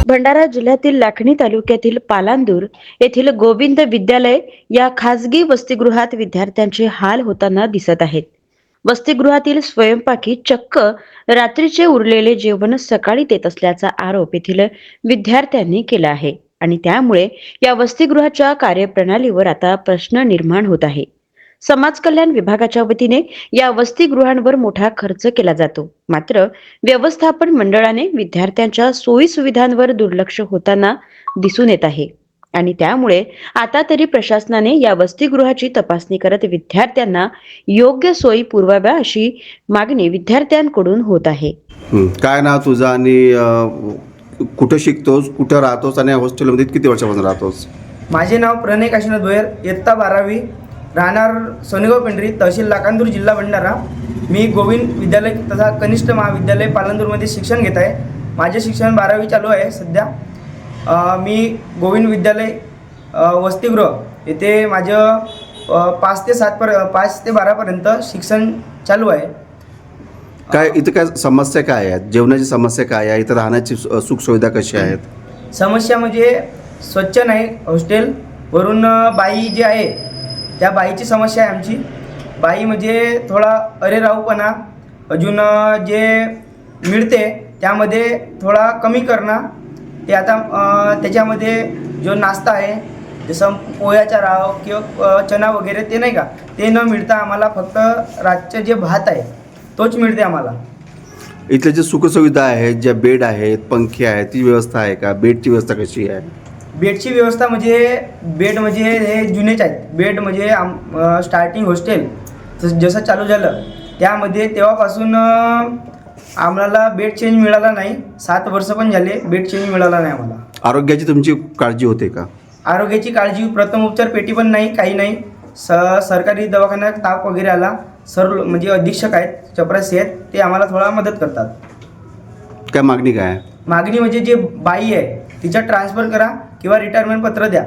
भंडारा जिल्ह्यातील लाखणी तालुक्यातील पालांदूर येथील गोविंद विद्यालय या खासगी वसतिगृहात विद्यार्थ्यांचे हाल होताना दिसत आहेत. वसतिगृहातील स्वयंपाकी चक्क रात्रीचे उरलेले जेवण सकाळी देत असल्याचा आरोप येथील विद्यार्थ्यांनी केला आहे आणि त्यामुळे या वसतिगृहाच्या कार्यप्रणालीवर आता प्रश्न निर्माण होत आहे. समाज कल्याण विभागाच्या वतीने या वसतिगृहांवर मोठा खर्च केला जातो, मात्र व्यवस्थापन मंडळाने विद्यार्थ्यांच्या सोयी सुविधांवर दुर्लक्ष होताना दिसून येत आहे आणि त्यामुळे आता तरी प्रशासनाने या वसतिगृहाची तपासणी करत विद्यार्थ्यांना योग्य सोयी पुरवाव्या अशी मागणी विद्यार्थ्यांकडून होत आहे. काय नाव तुझं आणि कुठं शिकतोस, कुठं राहतोस आणि हॉस्टेलमध्ये किती वर्षापासून राहतोस? माझे नाव प्रणय काशीनाथ भोयर, इयत्ता 12वी, राहणार सोनेगाव पेंढरी, तहसील लाखांदूर, जिल्हा भंडारा. मी गोविंद विद्यालय तथा कनिष्ठ महाविद्यालय पालांदूरमध्ये शिक्षण घेत आहे. माझे शिक्षण 12वी चालू आहे सध्या. मी गोविंद विद्यालय वसतिगृह येथे माझं 5 ते 12पर्यंत शिक्षण चालू आहे. काय इथं काय समस्या काय आहेत? जेवणाची समस्या काय आहे? इथं राहण्याची सुखसुविधा कशी आहेत? समस्या म्हणजे स्वच्छ नाही हॉस्टेल, वरून बाई जी आहे त्या बाईची समस्या आहे आमची. बाई म्हणजे थोडा अरेराऊपणा, अजून जे मिळते त्यामध्ये थोडा कमी करणं. ते आता त्याच्यामध्ये जो नाश्ता आहे जसं पोह्याचा राव किंवा चना वगैरे ते नाही का, ते न मिळता आम्हाला फक्त रातचं जे भात आहे तोच मिळते आम्हाला. इथल्या जे सुखसुविधा आहेत, ज्या बेड आहेत, पंखे आहेत, ती व्यवस्था आहे का? बेडची व्यवस्था कशी आहे? बेडची व्यवस्था म्हणजे बेड म्हणजे हे जुनेच आहेत. बेड म्हणजे स्टार्टिंग हॉस्टेल जसं चालू झालं त्यामध्ये तेव्हापासून आम्हाला बेड चेंज मिळाला नाही. 7 वर्ष पण झाले बेड चेंज मिळाला नाही आम्हाला. आरोग्याची तुमची काळजी होते का? आरोग्याची काळजी, प्रथमोपचार पेटी पण नाही, काही नाही. सरकारी दवाखान्यात ताप वगैरे आला, सर म्हणजे अधीक्षक आहेत, चपरासी आहेत, ते आम्हाला थोडा मदत करतात. काय मागणी काय आहे? मागणी म्हणजे जे बाई आहे तिचा ट्रान्सफर करा किंवा रिटायरमेंट पत्र द्या.